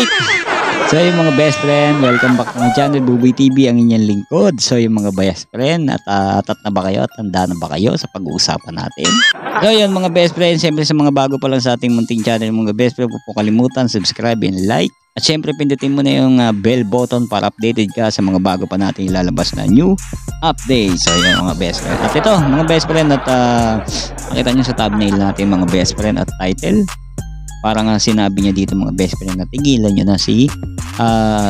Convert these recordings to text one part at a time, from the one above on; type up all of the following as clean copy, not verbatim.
Alright. So yung mga best friend, welcome back to my channel, Buboy TV, ang inyong lingkod. So yung mga best friend, at atat na ba kayo at handa na ba kayo sa pag-uusapan natin? So yun mga best friend, siyempre sa mga bago pa lang sa ating munting channel mga best friend, huwag po kalimutan, subscribe and like. At siyempre pindutin mo na yung bell button para updated ka sa mga bago pa natin ilalabas na new updates. So yun mga best friend. At ito mga best friend, at makita nyo sa thumbnail natin mga best friend at title. Parang sinabi niya dito mga best friend na tigilan nyo na si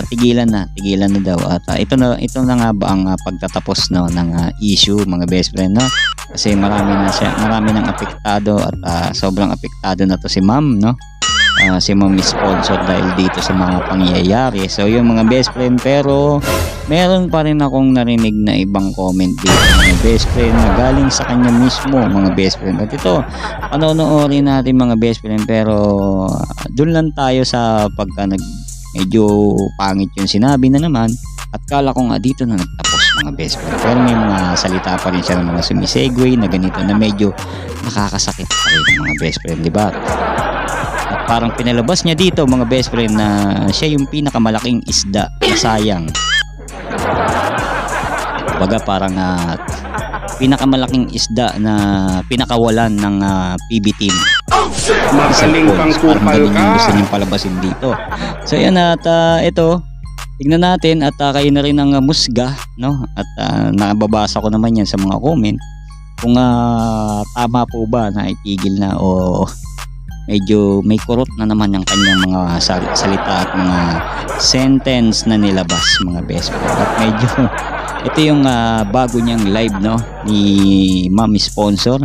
tigilan na daw, at ito na nga ba ang pagtatapos no ng issue mga best friend, no? Kasi marami nang apektado at sobrang apektado na to si ma'am, no? Si ma'am is sponsor dahil dito sa mga pangyayari. So yung mga best friend, pero meron pa rin akong narinig na ibang comment dito mga best friend na galing sa kanya mismo mga best friend. At ito panonoorin natin mga best friend, pero dun lang tayo sa pagka medyo pangit yung sinabi na naman, at kala ko nga dito na nagtapos mga best friend, pero may mga salita pa rin siya ng mga sumisegue na ganito na medyo nakakasakit pa rin mga best friend, di ba? At parang pinalabas niya dito mga best friend na siya yung pinakamalaking isda na sayang. Baga parang pinakamalaking isda na pinakawalan ng PB team. Magaling kang kupal ka. Gusto niyang palabasin dito. So yan, at ito tignan natin, at kayo na rin ang musga, no? At nakababasa ko naman yan sa mga comment kung tama po ba na itigil na o medyo may kurot na naman yung kanyang mga salita at mga sentence na nilabas mga best friend. At medyo ito yung bago niyang live, no, ni ma'am sponsor.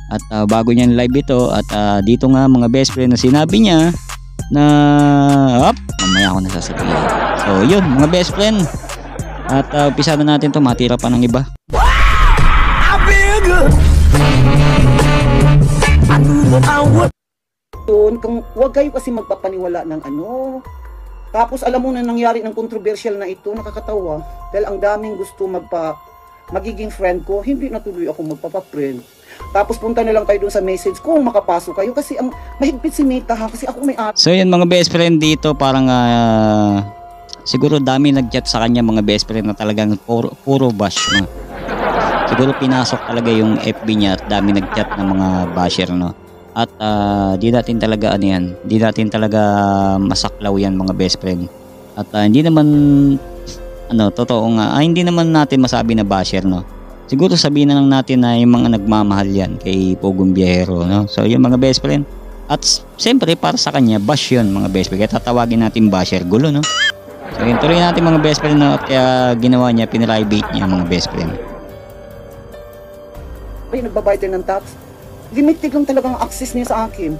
At bago niyang live ito, at dito nga mga best friend na sinabi niya na mamaya ako nasasabihin. So yun mga best friend, at umpisa na natin to, matira pa ng iba. Kung huwag kayo kasi magpapaniwala ng ano. Tapos alam mo na nangyari ng controversial na ito, nakakatawa. Dahil ang daming gusto magiging friend ko, hindi natuloy ako magpapa-friend. Tapos punta na lang kayo dun sa message kung makapasok kayo, kasi ang mahigpit si Mita ha, kasi ako may ate. So yun mga best friend, dito parang siguro dami nag-chat sa kanya mga best friend na talagang puro bash. Siguro pinasok talaga yung FB niya at dami nag-chat ng mga basher, no? At di natin talaga di natin talaga masaklaw yan mga best friend. At hindi naman totoo nga, hindi naman natin masabi na basher, no. Siguro sabihin na lang natin na yung mga nagmamahal yan kay Pogong Biyahero, no. So yung mga best friend, at siyempre para sa kanya bash yun mga best friend, kaya tatawagin natin basher, gulo, no. So yun, tuloy natin mga best friend, no? At kaya ginawa niya, pinrivate niya mga best friend. Ay, nagbabayad din ng tax. Limited lang talagang access niya sa akin.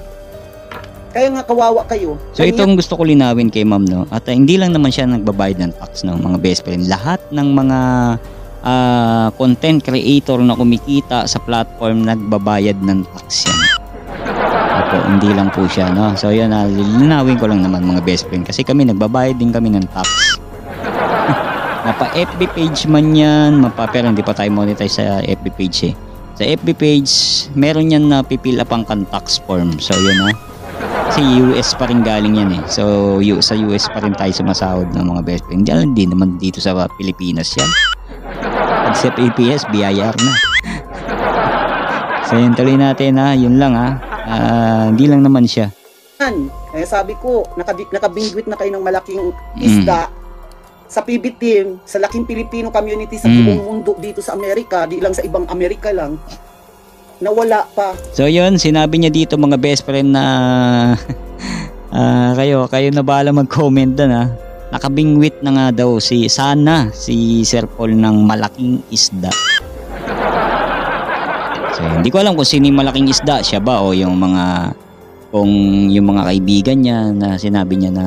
Kaya nga kawawa kayo. So itong gusto ko linawin kay ma'am, no, at hindi lang naman siya nagbabayad ng tax, no, mga best friend. Lahat ng mga content creator na kumikita sa platform nagbabayad ng tax yan. Opo, hindi lang po siya, no. So yan, linawin ko lang naman mga best friend, kasi kami nagbabayad din kami ng tax. Mapa FB page man yan, pero hindi pa tayo monetize sa FB page eh. Sa FB page, meron yan na pipil up ang tax form. So yun na. Kasi US pa rin galing yan eh. So sa US pa rin tayo sumasahod ng mga best friend. Hindi naman dito sa Pilipinas yan. Pag sa PPS, BIR na. So yun, tuloy natin ha. Yun lang ha. Hindi lang naman siya. Kaya sabi ko, nakabingwit na kayo ng malaking isda. Sa PB team, sa laking Filipino community sa buong mundo dito sa Amerika, di lang sa ibang Amerika lang, nawala pa. So yun, sinabi niya dito mga best friend na kayo na bahala mag-comment doon ha. Nakabingwit na nga daw si Sir Paul ng malaking isda. So hindi ko alam kung sino yung malaking isda, siya ba o yung mga kaibigan niya na sinabi niya na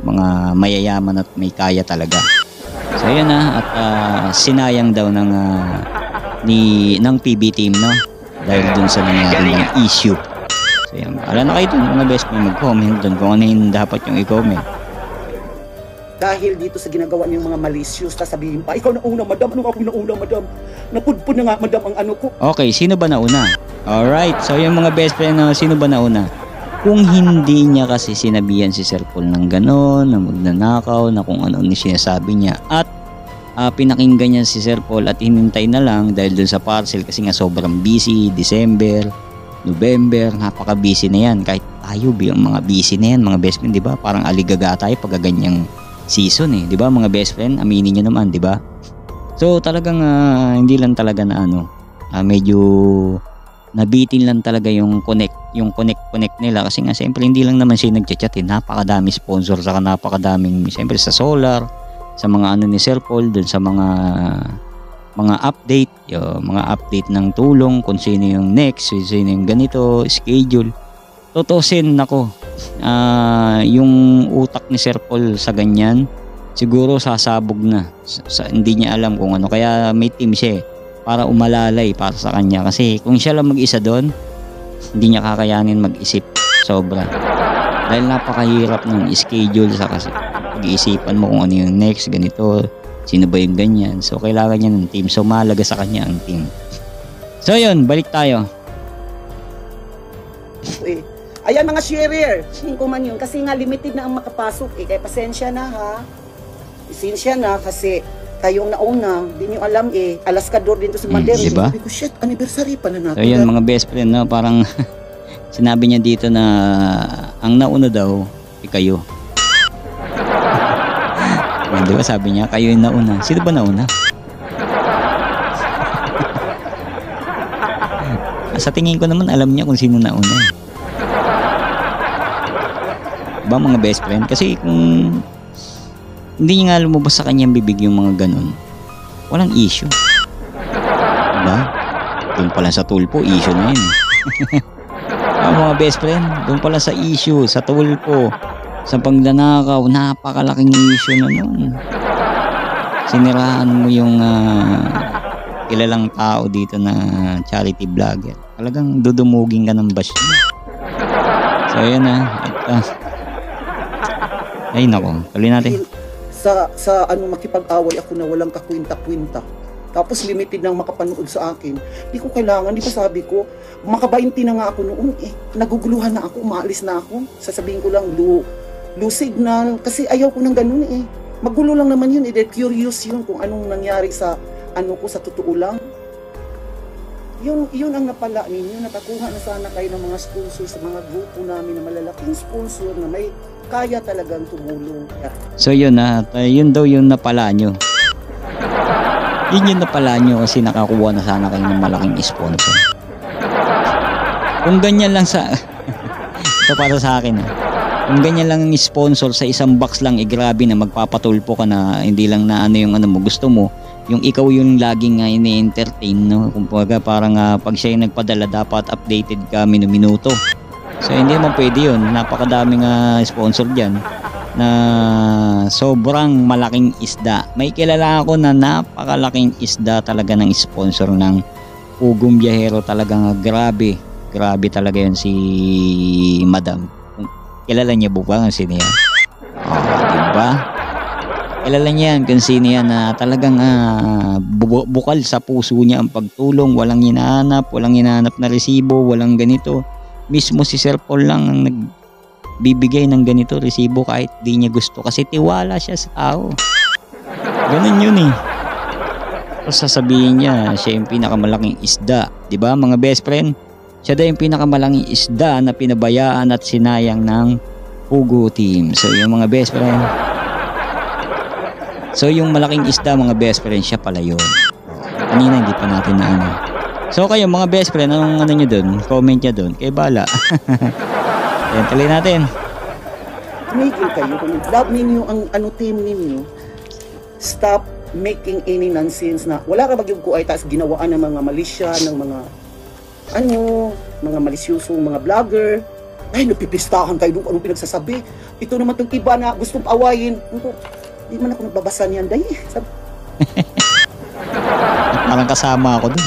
mga mayayaman at may kaya talaga. So yan na, at sinayang daw ng PB team, no, dahil dun sa nangyari ng issue. So yan, ala na kayo dun mga best friend, mag-comment dun kung ano yung dapat yung i-comment. Dahil dito sa ginagawa niyong mga malicious, sasabihin pa, ikaw na una madam, ano ako na una madam, napudpud na nga madam ang ano ko. Okay, sino ba nauna? Alright, so yung mga best friend, sino ba nauna? Kung hindi niya kasi sinabihan si Sir Paul ng gano'n, na magnanakaw, na kung ano ni sinasabi niya, at pinakinggan niya si Sir Paul at hinintay na lang dahil dun sa parcel kasi nga sobrang busy, December, November, napaka-busy na yan. Kahit tayo, yung mga busy na yan, mga best friend, di ba? Parang aligaga tayo pag ganyang season eh, di ba mga best friend? Aminin niyo naman, di ba? So talagang hindi lang talaga na medyo nabitin lang talaga yung connect nila kasi nga siyempre hindi lang naman siya nagchat-chat eh. Napakadami sponsor saka napakadaming siyempre sa solar, sa mga ni Sir Paul, dun sa mga update, mga update ng tulong kung sino yung next, sino yung ganito, schedule. Tutusin nako, yung utak ni Sir Paul sa ganyan siguro sasabog na. Hindi niya alam kung ano, kaya may team siya para umalalay para sa kanya kasi kung siya lang mag-isa doon hindi niya kakayanin mag-isip sobra dahil napakahirap ng schedule sa kasi pag-iisipan mo kung ano yung next ganito, sino ba yung ganyan, so kailangan niya ng team, so mahalaga sa kanya ang team. So yun, balik tayo. Ayan mga sharer, ko man yun kasi nga limited na ang makapasok kaya pasensya na ha, pasensya na kasi kayong nauna, di nyo alam alaskador din to sa Madero. Diba? Sabi ko, shit, anniversary pa na natin. So yun mga best friend, no? Parang sinabi niya dito na ang nauna daw, kayo. Di ba sabi niya, kayo yung nauna. Sino ba nauna? Sa tingin ko naman, alam niya kung sino nauna. Diba mga best friend? Kasi kung hindi niya nga lumabas sa kanyang bibig yung mga ganun, walang issue. Diba? Doon pala sa tulpo, issue na yun. Mga best friend, doon pala sa issue, sa tulpo, sa pagnanakaw, napakalaking issue na nun. Siniraan mo yung kilalang tao dito na charity vlogger. Talagang dudumugin ka ng bash. So yun ay nako, tuloy natin. Sa makipag-away ako na walang kakwinta-kwinta. Tapos limited nang makapanood sa akin. Di ko kailangan, di ba sabi ko, makabainti na nga ako noon naguguluhan na ako, maalis na ako. Sasabihin ko lang, low signal. Kasi ayaw ko ng ganun Magulo lang naman yun curious yun kung anong nangyari sa ko sa totoo lang. Yun ang napala ninyo. Nakakuha na sana kayo ng mga sponsor sa mga grupo namin na malalaking sponsor na may kaya talagang tumulong. So yun yun daw yung napala nyo. Yun yung napala nyo kasi nakakuha na sana kayo ng malaking sponsor. Kung ganyan lang ito para sa akin kung ganyan lang ang sponsor sa isang box lang grabe na magpapatulpo ka na hindi lang na yung mo gusto mo, yung ikaw yung laging ini-entertain kumbaga parang pag siya yung nagpadala dapat updated ka minuto. So hindi naman pwede yun. Napakadaming sponsor dyan na sobrang malaking isda. May kilala ako na napakalaking isda talaga ng sponsor ng Ugong Biyahero. Talagang grabe talaga yun si Madam. Kilala niya ba kung sino yan? Diba? Kilala niya yan kung sino yan na talagang bukal sa puso niya ang pagtulong. Walang hinahanap na resibo, walang ganito. Mismo si Sir Paul lang ang nagbibigay ng ganito resibo kahit di niya gusto kasi tiwala siya sa tao. Ganun yun Tapos sasabihin niya siya yung pinakamalaking isda, di ba mga best friend? Siya daw yung pinakamalaking isda na pinabayaan at sinayang ng Pugo team. So yung mga best friend, so yung malaking isda mga best friend, siya pala yun. Kanina hindi pa natin na So kayo mga best friend, anong nyo dun? Comment nyo dun. Kaya bala. Yan, tuloy natin. Tumigil kayo. Kung love ninyo ang team ninyo, stop making any nonsense na wala ka bagyong kuay taas ginawaan ng mga malisya, ng mga mga malisyosong mga vlogger. Ay, napipistahan kayo doon. Anong pinagsasabi? Ito naman itong iba na gustong awayin. Hindi man ako nagbabasa niyan, day. Parang kasama ako dun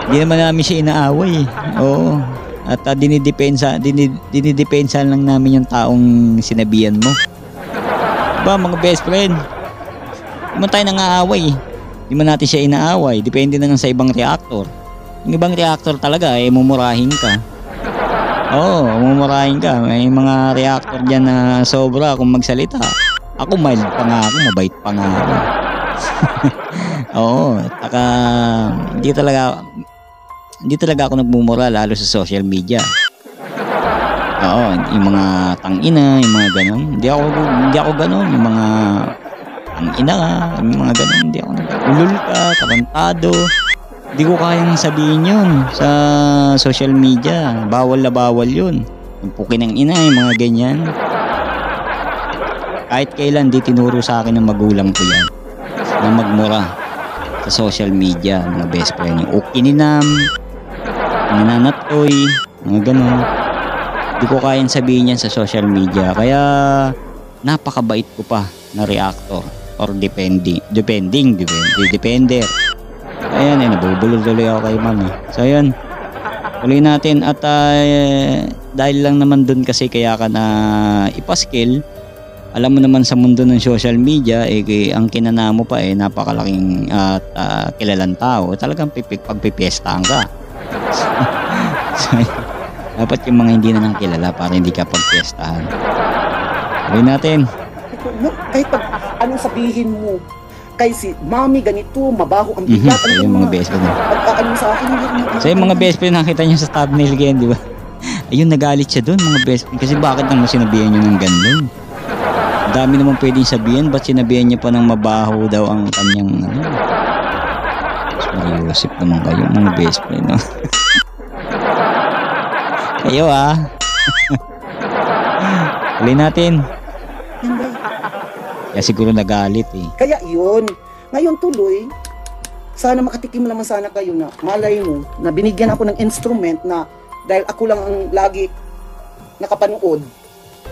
Hindi naman namin siya inaaway Oo. At dinidepensa lang namin yung taong sinabihan mo. Diba mga best friend? Hindi man tayo nangaaway Hindi man natin siya inaaway. Depende na lang sa ibang reactor. Yung ibang reactor talaga mumurahin ka. Oo, mumurahin ka. May mga reactor dyan na sobra kung magsalita. Ako mild pa nga ako, mabait pa nga ako. Oo, taka hindi talaga ako nagmumura lalo sa social media. Oo, yung mga tangina, yung mga ganon. Hindi ako ganon, yung mga tangina ka, yung mga ganon, hindi ako ulul ka, tarantado. Hindi ko kayang sabihin yun sa social media. Bawal na bawal yun. Yung pukin ng ina, yung mga ganyan. Kahit kailan di tinuro sa akin ng magulang ko yan na magmura sa social media, mga best friend. Yung ukininam, ninanatoy, mga ganun. Di ko kayang sabihin yan sa social media. Kaya napakabait ko pa na reactor or depender. Ayan, nabubulol tuloy ako kay ma'am. So ayan, tuloy natin. At dahil lang naman dun kasi kaya ka na ipaskill. Alam mo naman sa mundo ng social media, ang kinanamo pa napakalaking at kilalang tao. Talagang pagpipiestahan ka. So, dapat yung mga hindi na nang kilala para hindi ka pagpiestahan. Tuloy natin. Kahit pag anong sabihin mo, kay si mami ganito, mabaho ang bigat. So yung mga best friend. Ano sa akin, So yung mga best friend, nakita nyo sa thumbnail ganyan, di ba? Ayun, nagalit siya doon, mga best friend. Kasi bakit nang sinabihan nyo ng ganun? Dami naman pwedeng sabihin, ba't sinabihan niya pa ng mabaho daw ang kanyang mas mariusip naman kayo, mga best friend, no? Kayo Huli natin. Kaya siguro nagalit Kaya yun, ngayon tuloy, sana makatikim naman sana kayo na malay mo na binigyan ako ng instrument na dahil ako lang ang lagi nakapanood.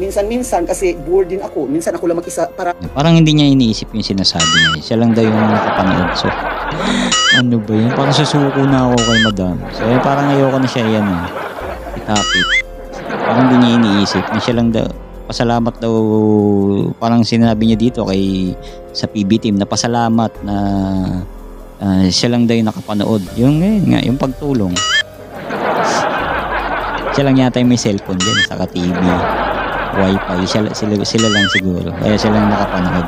Minsan-minsan kasi bored din ako. Minsan ako lang mag-isa para... Parang hindi niya iniisip yung sinasabi niya. Siya lang daw yung nakapanood. So, ano ba yun? Parang susuko na ako kay madam. So, parang ayoko na siya yan. Itapit. Parang hindi niya iniisip. Siya lang daw... Pasalamat daw... Parang sinabi niya dito sa PB team na pasalamat na siya lang daw yung nakapanood. Yung nga, yung pagtulong. Siya lang yata yung may cellphone din. Saka TV. Wi-Fi, sila lang siguro. Kaya sila lang nakapanood.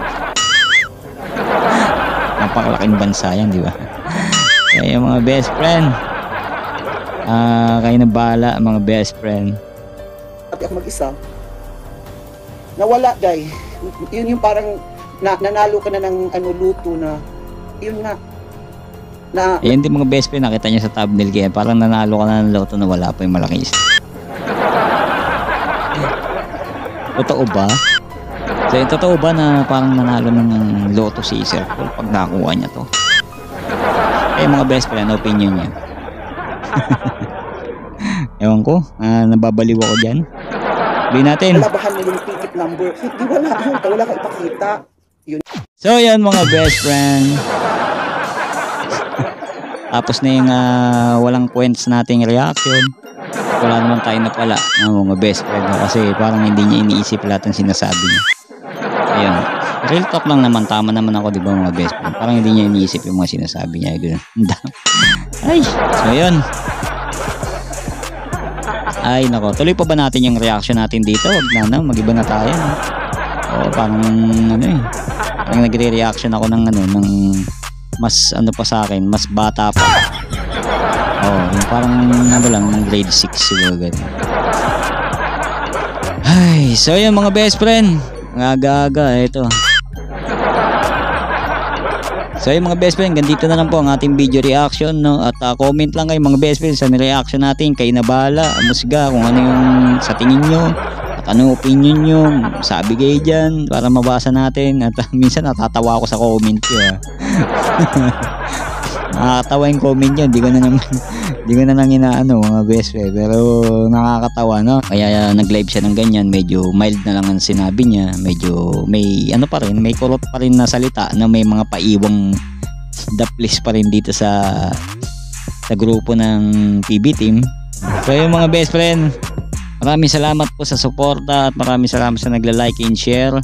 Napakalaking bansa yan, di ba? Kaya mga best friend, kayo na bahala, mga best friend. Pati ako mag-isa, nawala, guys. Yun yung parang nanalo ka na ng luto na, yun nga. Hindi mga best friend, nakita niyo sa thumbnail kaya parang nanalo ka na ng loto na wala pa yung malaking isa. Totoo ba? So, totoo ba na parang nanalo ng loto si Sir Paul pag nakuha niya to? Mga best friend, opinion niya. Ewan ko, nababaliw ako dyan. Sabihin natin. Labahan mo yung ticket number. Hindi, wala ka ipakita. Yun. So, yan mga best friend. Tapos na yung walang points nating reaction. Wala naman tayo na pala ng mga best friend kasi parang hindi niya iniisip lahat ng sinasabi niya. Ayun. Real talk lang naman. Tama naman ako, di ba mga best friend? Parang hindi niya iniisip yung mga sinasabi niya. Ay! So, yun. Ay, nako. Tuloy pa ba natin yung reaction natin dito? Wag na. Mag-iba na tayo. O, parang parang nagre-reaction ako ng mas pa sa akin, mas bata pa. Yung parang lang, grade 6 siguro ganun. Ay, so yun mga best friend. Aga-aga, ito. So yun mga best friend, ganito na lang po ang ating video reaction, no? At comment lang kayo mga best friend sa reaction natin. Kayo na bahala, musga kung ano yung sa tingin nyo. At anong opinion nyo, sabi kayo dyan para mabasa natin. At minsan natatawa ako sa comment nyo. Nakakatawa yung comment nyo. Hindi ko na lang inaano mga best friend. Pero nakakatawa, no? Kaya nag-live siya ng ganyan. Medyo mild na lang ang sinabi niya. Medyo may pa rin. May kurot pa rin na salita na may mga paiwang daplis pa rin dito sa grupo ng PB team. So yung mga best friend, maraming salamat po sa suporta at maraming salamat sa nagla-like and share.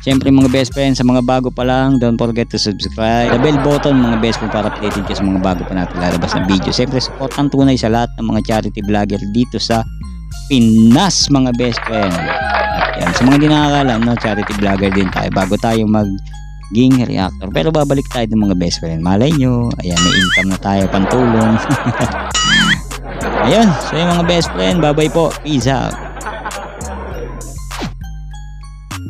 Siyempre mga best friends, sa mga bago pa lang, don't forget to subscribe. The bell button mga best friend para updated ka sa mga bago pa natin lalabas na video. Siyempre support ang tunay sa lahat ng mga charity vlogger dito sa Pinas mga best friend. At yan, sa mga hindi nakakala, no, charity vlogger din tayo bago tayo maging reactor. Pero babalik tayo ng mga best friend. Malay nyo, ayan, may income na tayo, pantulong. Ayun, so yung mga best friend, bye bye po, peace out.